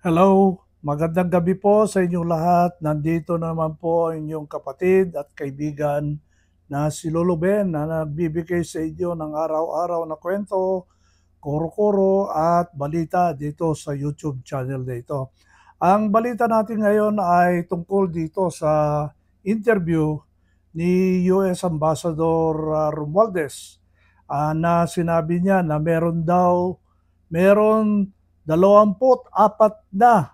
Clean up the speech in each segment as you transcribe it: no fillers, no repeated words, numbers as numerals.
Hello, magandang gabi po sa inyong lahat. Nandito naman po ang inyong kapatid at kaibigan na si Lolo Ben na nagbibigay sa inyo ng araw-araw na kwento, kuro-kuro at balita dito sa YouTube channel na ito. Ang balita natin ngayon ay tungkol dito sa interview ni US Ambassador Romualdez na sinabi niya na meron 24 na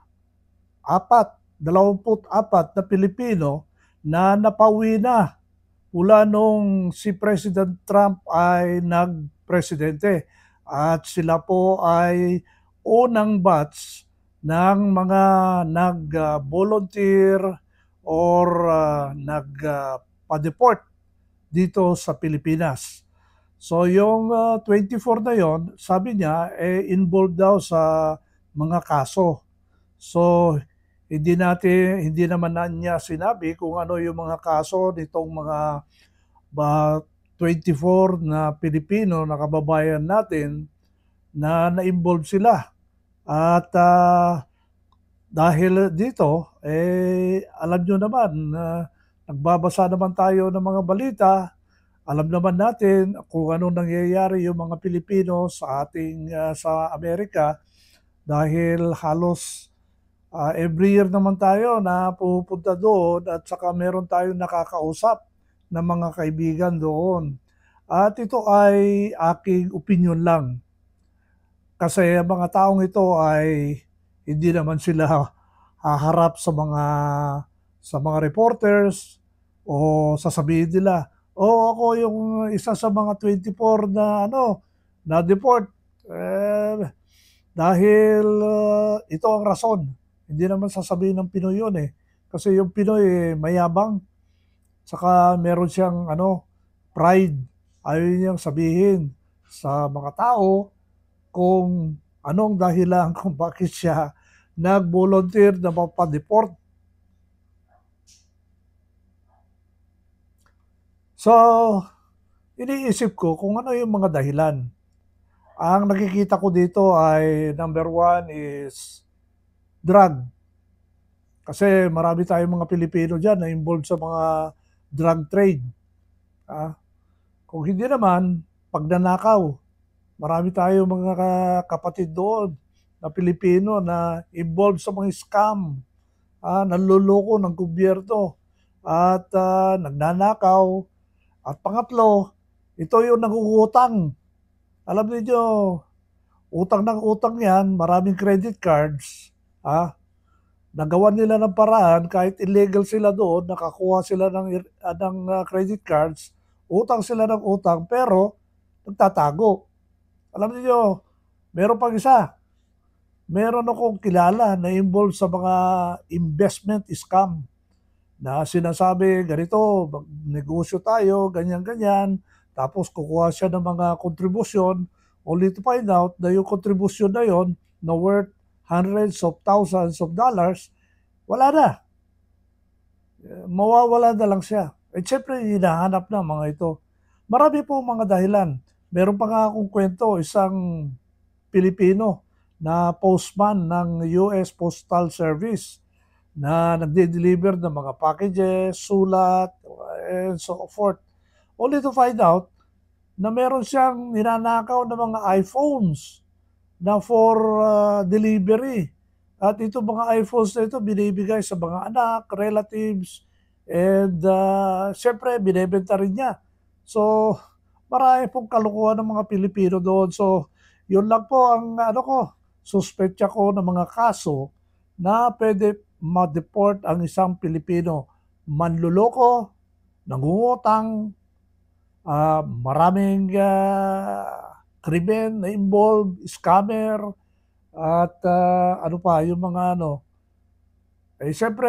Pilipino na napauwi na mula nung si President Trump ay nagpresidente at sila po ay unang batch ng mga nag-volunteer or nagpa-deport dito sa Pilipinas. So yung 24 na yon, sabi niya, involved daw sa mga kaso. So hindi naman niya sinabi kung ano yung mga kaso nitong mga ba 24 na Pilipino na kababayan natin na na-involve sila. At dahil dito, alam nyo naman na nagbabasa naman tayo ng mga balita, alam naman natin kung anong nangyayari yung mga Pilipino sa ating sa Amerika dahil halos every year naman tayo na pupunta doon at saka meron tayong nakakausap na mga kaibigan doon. At ito ay aking opinion lang kasi ang mga taong ito ay hindi naman sila haharap sa mga reporters o sasabihin nila, "Oh, ako yung isa sa mga 24 na na deport." Eh, dahil ito ang rason. Hindi naman sasabihin ng Pinoy 'yun eh. Kasi yung Pinoy mayabang, saka meron siyang pride. Ayaw niyang sabihin sa mga tao kung anong dahilan kung bakit siya nag-volunteer na mapa-deport. So, iniisip ko kung ano yung mga dahilan. Ang nakikita ko dito ay number one is drug. Kasi marami tayong mga Pilipino diyan na involved sa mga drug trade. Ah, kung hindi naman, pagnanakaw. Marami tayong mga kapatid doon na Pilipino na involved sa mga scam, nanloloko ng gobyerno at nagnanakaw. At pangatlo, ito yung nangungutang. Alam niyo, utang ng utang yan, maraming credit cards. Nagawan nila ng paraan kahit illegal sila doon, nakakuha sila ng credit cards, utang sila ng utang pero nagtatago. Alam niyo, meron pang isa. Meron akong kilala na involved sa mga investment scam na sinasabi ganito, negosyo tayo, ganyan-ganyan, tapos kukuha siya ng mga kontribusyon only to find out na yung kontribusyon na yon na worth hundreds of thousands of dollars, wala na. Mawawala na lang siya. Eh siyempre, hinahanap na mga ito. Marami po mga dahilan. Meron pa nga akong kwento, isang Pilipino na postman ng US Postal Service na nagde-deliver ng mga packages, sulat, and so forth. Only to find out na meron siyang ninanakaw ng mga iPhones na for delivery. At itong mga iPhones na ito binibigay sa mga anak, relatives, and siyempre binebenta rin niya. So, marami pong kalukuhan ng mga Pilipino doon. So, yun lang po ang suspetya ko ng mga kaso na pwede ma-deport ang isang Pilipino. Manluloko, nangungutang, maraming krimen na involved, scammer, at ano pa, yung mga siyempre,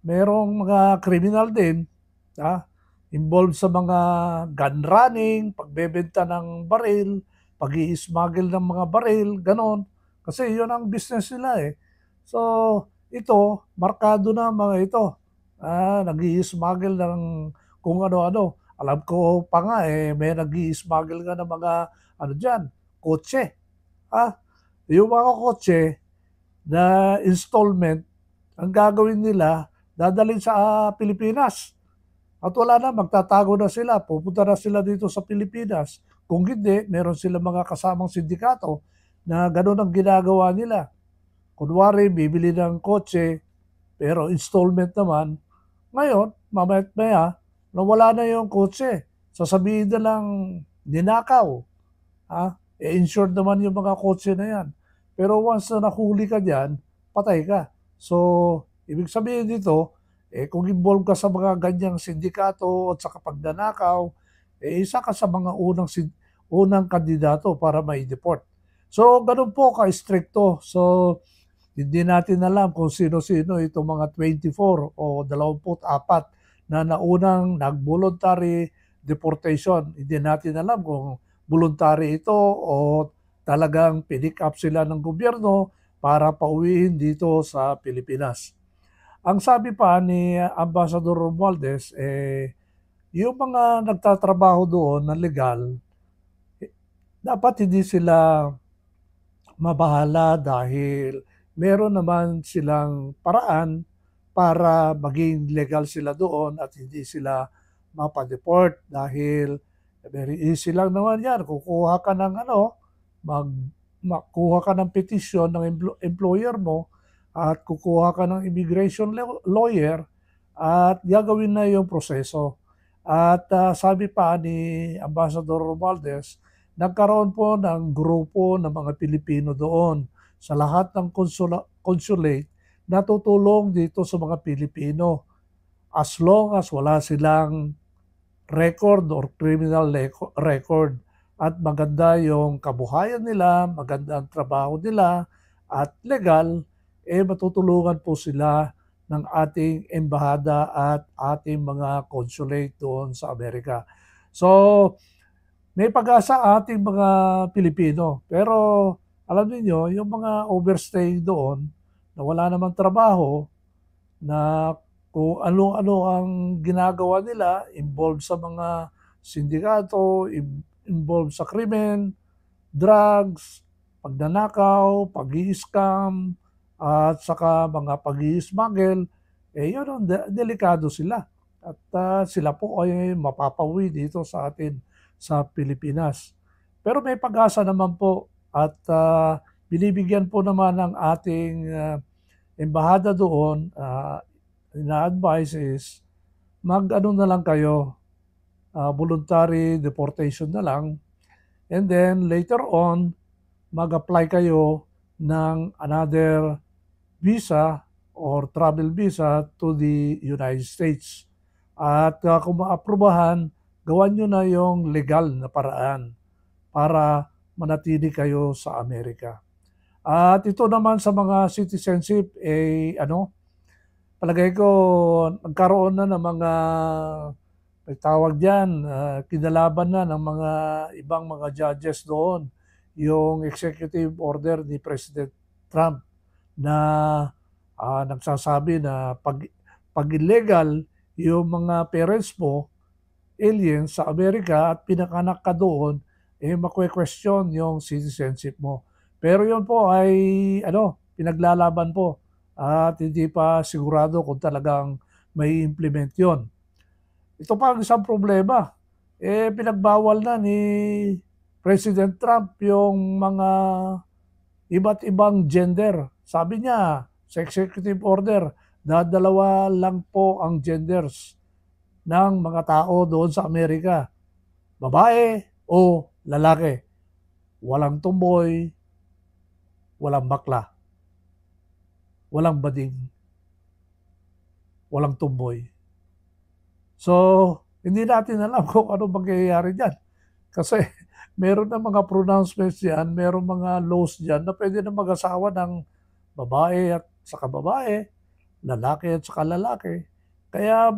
merong mga criminal din, ah, involved sa mga gun running, pagbebenta ng baril, pag-i-smuggle ng mga baril, ganon. Kasi yun ang business nila eh. So, ito, markado na mga ito. Nag-i-smuggle ng kung ano-ano. Alam ko pa nga may nag-i-smuggle nga ng mga, dyan, kotse. Ah, yung mga kotse, na installment, ang gagawin nila, dadalhin sa Pilipinas. At wala na, magtatago na sila, pupunta na sila dito sa Pilipinas. Kung hindi, meron silang mga kasamang sindikato na gano'n ang ginagawa nila. Kunwari, bibili ng kotse, pero installment naman. Ngayon, mama't maya, nawala na yung kotse. Sasabihin na lang, ninakaw. Insured naman yung mga kotse na yan. Pero once na nahuli ka dyan, patay ka. So, ibig sabihin dito, kung involved ka sa mga ganyang sindikato at sa pagnanakaw, isa ka sa mga unang kandidato para mai-deport. So, ganun po ka-stricto. So, hindi natin alam kung sino-sino itong mga 24 o 24 na naunang nag-voluntary deportation. Hindi natin alam kung voluntary ito o talagang pinick up sila ng gobyerno para pauwiin dito sa Pilipinas. Ang sabi pa ni Ambassador Romualdez, yung mga nagtatrabaho doon na legal, dapat hindi sila mabahala dahil meron naman silang paraan para maging legal sila doon at hindi sila mapadeport dahil very easy lang naman yan. Kukuha ka ng makuha ka ng petition ng employer mo at kukuha ka ng immigration lawyer at gagawin na yung proseso. At sabi pa ni Ambassador Romualdez, nagkaroon po ng grupo ng mga Pilipino doon sa lahat ng consulate na tutulong dito sa mga Pilipino as long as wala silang record or criminal record at maganda yung kabuhayan nila, maganda ang trabaho nila at legal, matutulungan po sila ng ating embahada at ating mga consulate doon sa Amerika. So, may pag-asa ating mga Pilipino. Pero alam niyo yung mga overstay doon na wala namang trabaho, na kung ano-ano ang ginagawa nila, involved sa mga sindikato, involved sa krimen, drugs, pagnanakaw, pag-i-scam, at saka mga pag-i-smuggle, yun ang delikado sila. At sila po ay mapapawi dito sa atin sa Pilipinas. Pero may pag-asa naman po at binibigyan po naman ng ating embahada doon, ina-advise is mag-ano na lang kayo, voluntary deportation na lang. And then later on, mag-apply kayo ng another visa or travel visa to the United States. At kung maaprubahan, gawan nyo na yung legal na paraan para manatili kayo sa Amerika. At ito naman sa mga citizenship, palagay ko nagkaroon na ng mga tawag diyan, kinalaban na ng mga ibang mga judges doon yung executive order ni President Trump na nagsasabi na pag illegal yung mga parents mo, aliens sa Amerika at pinanganak ka doon, makwe-question yung citizenship mo. Pero yun po ay pinaglalaban po at hindi pa sigurado kung talagang may implement yon. Ito pa ang isang problema. Pinagbawal na ni President Trump yung mga iba't ibang gender. Sabi niya sa executive order, dadalawa lang po ang genders ng mga tao doon sa Amerika. Babae o lalaki. Walang tomboy, walang bakla, walang bading, walang tomboy. So, hindi natin alam kung ano mangyayari dyan. Kasi meron na mga pronouncements dyan, meron mga laws dyan na pwede na mag-asawa ng babae at saka babae, lalaki at saka lalaki. Kaya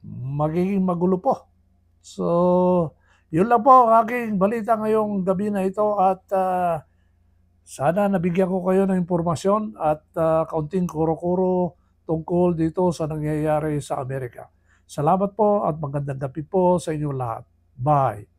magiging magulo po. So, yun lang po ang aking balita ngayong gabi na ito at sana nabigyan ko kayo ng impormasyon at kaunting kuro-kuro tungkol dito sa nangyayari sa Amerika. Salamat po at magandang gabi po sa inyong lahat. Bye.